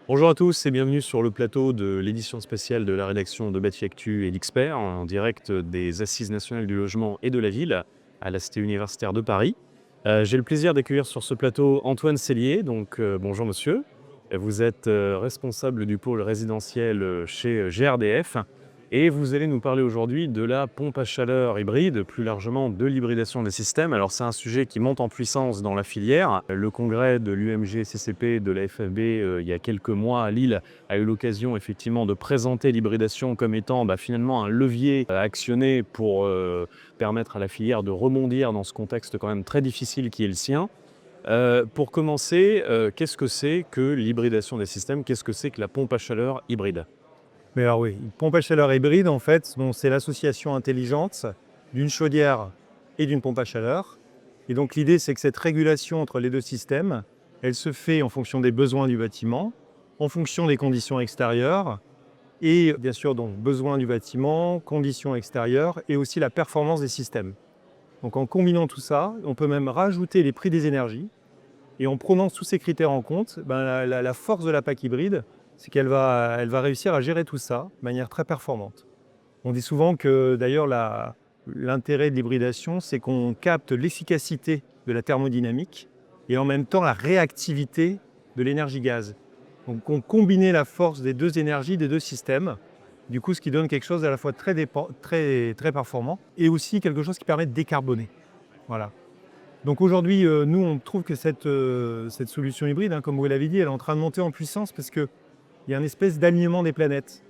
Bonjour à tous et bienvenue sur le plateau de l'édition spéciale de la rédaction de Bâti Actu et l'Expert, en direct des Assises nationales du logement et de la ville à la Cité universitaire de Paris. J'ai le plaisir d'accueillir sur ce plateau Antoine Sellier. Bonjour monsieur. Vous êtes responsable du pôle résidentiel chez GRDF et vous allez nous parler aujourd'hui de la pompe à chaleur hybride, plus largement de l'hybridation des systèmes. Alors c'est un sujet qui monte en puissance dans la filière. Le congrès de l'UMG-CCP de la FFB il y a quelques mois à Lille a eu l'occasion effectivement de présenter l'hybridation comme étant finalement un levier à actionner pour permettre à la filière de rebondir dans ce contexte quand même très difficile qui est le sien. Pour commencer, qu'est-ce que c'est que l'hybridation des systèmes? Qu'est-ce que c'est que la pompe à chaleur hybride? Mais alors oui, une pompe à chaleur hybride, en fait, c'est l'association intelligente d'une chaudière et d'une pompe à chaleur. Et donc l'idée, c'est que cette régulation entre les deux systèmes, elle se fait en fonction des besoins du bâtiment, en fonction des conditions extérieures, et bien sûr, donc besoins du bâtiment, conditions extérieures, et aussi la performance des systèmes. Donc en combinant tout ça, on peut même rajouter les prix des énergies, et en prenant tous ces critères en compte, la force de la PAC hybride, c'est qu'elle va réussir à gérer tout ça de manière très performante. On dit souvent que d'ailleurs l'intérêt de l'hybridation, c'est qu'on capte l'efficacité de la thermodynamique et en même temps la réactivité de l'énergie gaz. Donc on combinait la force des deux énergies, des deux systèmes, du coup ce qui donne quelque chose à la fois très performant et aussi quelque chose qui permet de décarboner. Voilà. Donc aujourd'hui, nous on trouve que cette solution hybride, comme vous l'avez dit, elle est en train de monter en puissance parce que il y a une espèce d'alignement des planètes.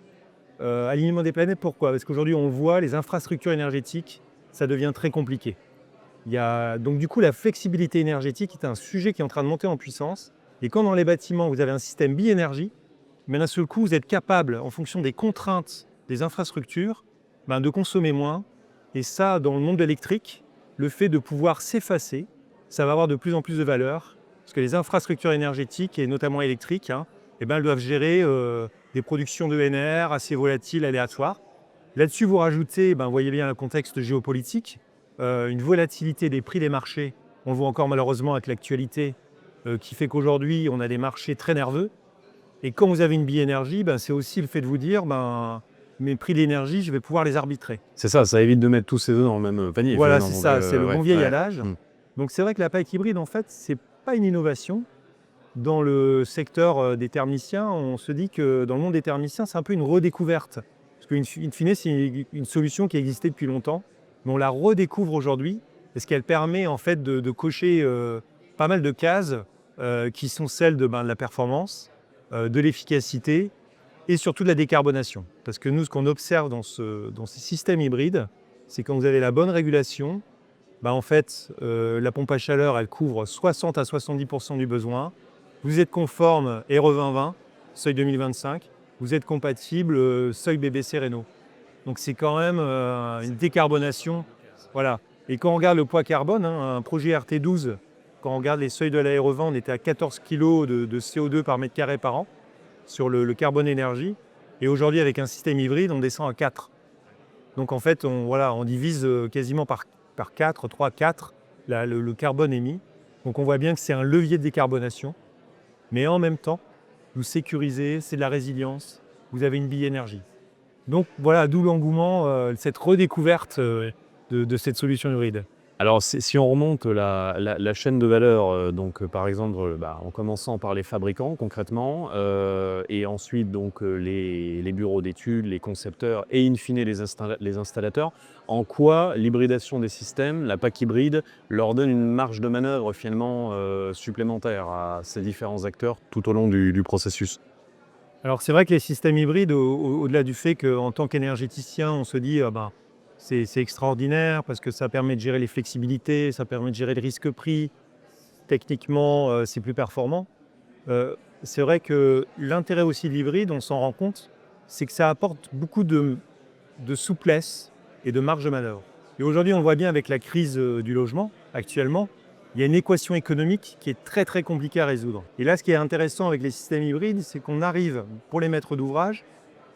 Alignement des planètes, pourquoi? Parce qu'aujourd'hui, on voit les infrastructures énergétiques, ça devient très compliqué. Donc du coup, la flexibilité énergétique est un sujet qui est en train de monter en puissance. Et quand dans les bâtiments, vous avez un système bi-énergie, mais d'un seul coup, vous êtes capable, en fonction des contraintes des infrastructures, de consommer moins. Et ça, dans le monde électrique, le fait de pouvoir s'effacer, ça va avoir de plus en plus de valeur. Parce que les infrastructures énergétiques, et notamment électriques, elles doivent gérer des productions d'ENR assez volatiles, aléatoires. Là-dessus, vous rajoutez, vous voyez bien le contexte géopolitique, une volatilité des prix des marchés. On le voit encore malheureusement avec l'actualité, qui fait qu'aujourd'hui, on a des marchés très nerveux. Et quand vous avez une bi-énergie, c'est aussi le fait de vous dire, mes prix d'énergie, je vais pouvoir les arbitrer. C'est ça, ça évite de mettre tous ses œufs dans le même panier. Voilà, Finalement. c'est ça, c'est le bon vieil adage. Mmh. Donc c'est vrai que la PAC hybride, en fait, c'est pas une innovation. Dans le secteur des thermiciens, on se dit que dans le monde des thermiciens, c'est un peu une redécouverte. Parce qu'in fine, c'est une solution qui existait depuis longtemps, mais on la redécouvre aujourd'hui, parce qu'elle permet en fait de cocher pas mal de cases qui sont celles de la performance, de l'efficacité et surtout de la décarbonation. Parce que nous, ce qu'on observe dans ces systèmes hybrides, c'est quand vous avez la bonne régulation, en fait, la pompe à chaleur, elle couvre 60 à 70% du besoin. Vous êtes conforme RE 2020, seuil 2025. Vous êtes compatible seuil BBC Renault. Donc c'est quand même une décarbonation. Voilà. Et quand on regarde le poids carbone, un projet RT12, quand on regarde les seuils de la RE 20, on était à 14 kg de CO2 par mètre carré par an sur le carbone énergie. Et aujourd'hui, avec un système hybride, on descend à 4. Donc en fait, on divise quasiment par 4, 3, 4 le carbone émis. Donc on voit bien que c'est un levier de décarbonation. Mais en même temps, vous sécurisez, c'est de la résilience, vous avez une bi-énergie. Donc voilà, d'où l'engouement, cette redécouverte de cette solution hybride. Alors si on remonte la chaîne de valeur, par exemple, en commençant par les fabricants concrètement, et ensuite les bureaux d'études, les concepteurs et in fine les installateurs, en quoi l'hybridation des systèmes, la PAC hybride, leur donne une marge de manœuvre finalement supplémentaire à ces différents acteurs tout au long du processus? Alors c'est vrai que les systèmes hybrides, au-delà du fait qu'en tant qu'énergéticien, on se dit c'est extraordinaire parce que ça permet de gérer les flexibilités, ça permet de gérer le risque prix, techniquement c'est plus performant. C'est vrai que l'intérêt aussi de l'hybride, on s'en rend compte, c'est que ça apporte beaucoup de souplesse et de marge de manœuvre. Et aujourd'hui, on le voit bien avec la crise du logement actuellement, il y a une équation économique qui est très très compliquée à résoudre. Et là, ce qui est intéressant avec les systèmes hybrides, c'est qu'on arrive, pour les maîtres d'ouvrage,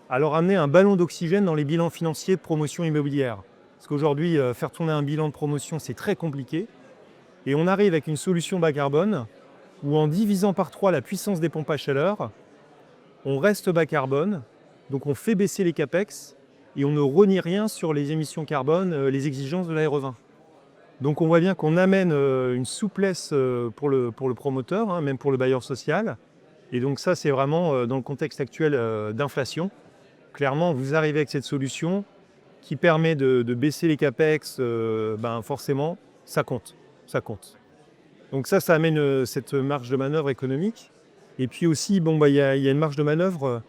à leur amener un ballon d'oxygène dans les bilans financiers de promotion immobilière. Parce qu'aujourd'hui, faire tourner un bilan de promotion, c'est très compliqué. Et on arrive avec une solution bas carbone, où en divisant par 3 la puissance des pompes à chaleur, on reste bas carbone, donc on fait baisser les capex et on ne renie rien sur les émissions carbone, les exigences de la RE20. Donc on voit bien qu'on amène une souplesse pour le promoteur, hein, même pour le bailleur social. Et donc ça, c'est vraiment dans le contexte actuel d'inflation. Clairement, vous arrivez avec cette solution qui permet de baisser les capex, forcément, ça compte. Ça compte. Donc ça amène cette marge de manœuvre économique. Et puis aussi, il y a une marge de manœuvre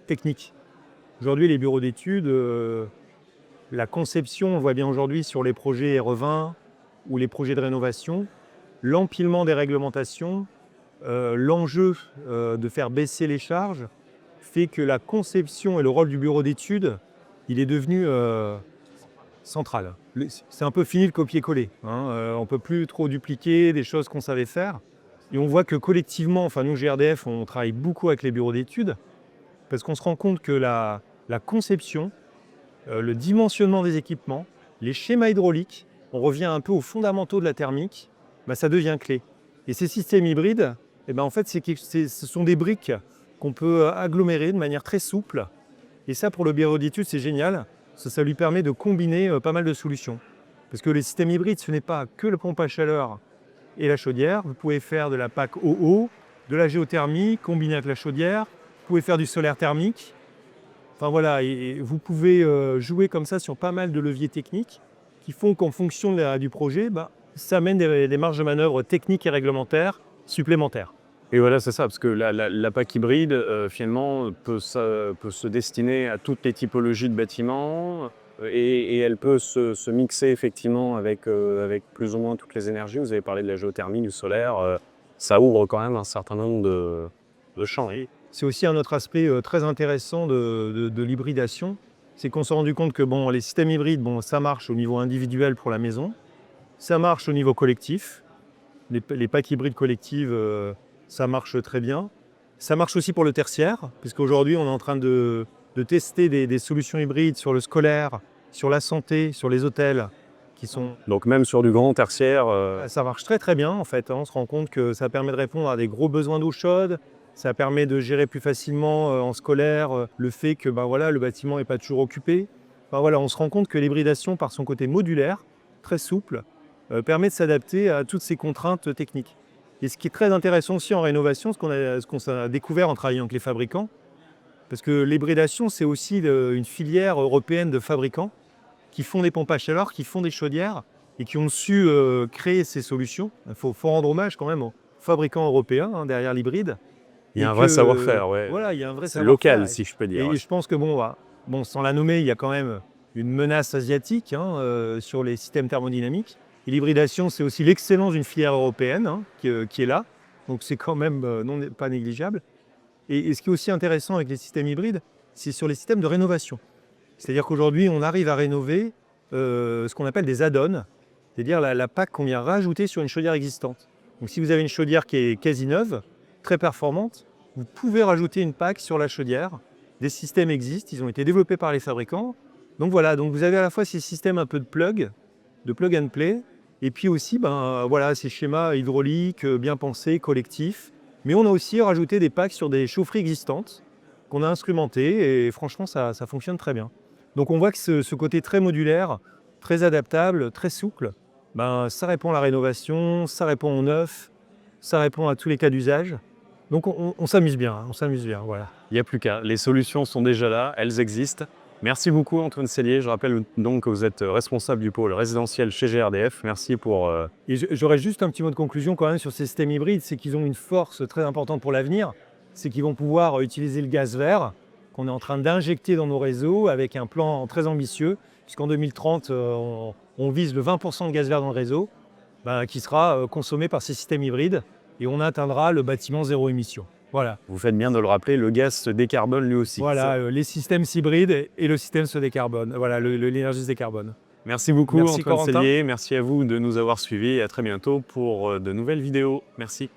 technique. Aujourd'hui, les bureaux d'études, la conception, on voit bien aujourd'hui sur les projets RE20 ou les projets de rénovation, l'empilement des réglementations, l'enjeu de faire baisser les charges fait que la conception et le rôle du bureau d'études, il est devenu central. C'est un peu fini le copier-coller. On ne peut plus trop dupliquer des choses qu'on savait faire. Et on voit que collectivement, enfin nous GRDF, on travaille beaucoup avec les bureaux d'études parce qu'on se rend compte que la conception, le dimensionnement des équipements, les schémas hydrauliques, on revient un peu aux fondamentaux de la thermique, ça devient clé. Et ces systèmes hybrides, en fait, ce sont des briques qu'on peut agglomérer de manière très souple. Et ça, pour le bureau d'études, c'est génial. Ça lui permet de combiner pas mal de solutions. Parce que les systèmes hybrides, ce n'est pas que le pompe à chaleur et la chaudière. Vous pouvez faire de la PAC OO, de la géothermie combinée avec la chaudière. Vous pouvez faire du solaire thermique. Enfin voilà, et vous pouvez jouer comme ça sur pas mal de leviers techniques qui font qu'en fonction du projet, ça amène des marges de manœuvre techniques et réglementaires supplémentaires. Et voilà, c'est ça, parce que la PAC hybride, finalement, peut se destiner à toutes les typologies de bâtiments et elle peut se mixer effectivement avec plus ou moins toutes les énergies. Vous avez parlé de la géothermie, du solaire. Ça ouvre quand même un certain nombre de champs. C'est aussi un autre aspect très intéressant de l'hybridation. C'est qu'on s'est rendu compte que les systèmes hybrides, ça marche au niveau individuel pour la maison. Ça marche au niveau collectif. Les packs hybrides collectives, ça marche très bien. Ça marche aussi pour le tertiaire, puisqu'aujourd'hui, on est en train de tester des solutions hybrides sur le scolaire, sur la santé, sur les hôtels. Donc même sur du grand tertiaire. Ça marche très très bien, en fait. On se rend compte que ça permet de répondre à des gros besoins d'eau chaude. Ça permet de gérer plus facilement en scolaire le fait que le bâtiment n'est pas toujours occupé. On se rend compte que l'hybridation, par son côté modulaire, très souple, permet de s'adapter à toutes ces contraintes techniques. Et ce qui est très intéressant aussi en rénovation, ce qu'on a découvert en travaillant avec les fabricants, parce que l'hybridation, c'est aussi une filière européenne de fabricants qui font des pompes à chaleur, qui font des chaudières et qui ont su créer ces solutions. Il faut rendre hommage quand même aux fabricants européens derrière l'hybride. Il y a un vrai savoir-faire, ouais. Voilà, il y a un vrai savoir-faire. Local, si je peux dire. Et je pense que sans la nommer, il y a quand même une menace asiatique sur les systèmes thermodynamiques. Et l'hybridation, c'est aussi l'excellence d'une filière européenne qui est là. Donc c'est quand même pas négligeable. Et ce qui est aussi intéressant avec les systèmes hybrides, c'est sur les systèmes de rénovation. C'est-à-dire qu'aujourd'hui, on arrive à rénover ce qu'on appelle des add-ons, c'est-à-dire la PAC qu'on vient rajouter sur une chaudière existante. Donc si vous avez une chaudière qui est quasi neuve, très performante, vous pouvez rajouter une PAC sur la chaudière. Des systèmes existent, ils ont été développés par les fabricants. Donc voilà, donc vous avez à la fois ces systèmes un peu de plug and play, et puis aussi ces schémas hydrauliques bien pensés, collectifs. Mais on a aussi rajouté des PAC sur des chaufferies existantes qu'on a instrumentées, et franchement ça fonctionne très bien. Donc on voit que ce côté très modulaire, très adaptable, très souple, ça répond à la rénovation, ça répond au neuf, ça répond à tous les cas d'usage. Donc on s'amuse bien, voilà. Il n'y a plus qu'à. Les solutions sont déjà là, elles existent. Merci beaucoup Antoine Sellier. Je rappelle donc que vous êtes responsable du pôle résidentiel chez GRDF. Merci pour... Et j'aurais juste un petit mot de conclusion quand même sur ces systèmes hybrides, c'est qu'ils ont une force très importante pour l'avenir, c'est qu'ils vont pouvoir utiliser le gaz vert qu'on est en train d'injecter dans nos réseaux avec un plan très ambitieux, puisqu'en 2030, on vise le 20% de gaz vert dans le réseau, qui sera consommé par ces systèmes hybrides. Et on atteindra le bâtiment zéro émission. Voilà. Vous faites bien de le rappeler, le gaz se décarbone lui aussi. Voilà, les systèmes s'hybrident et le système se décarbone. Voilà, l'énergie se décarbone. Merci beaucoup Merci, Antoine Corentin. Sellier, merci à vous de nous avoir suivis et à très bientôt pour de nouvelles vidéos. Merci.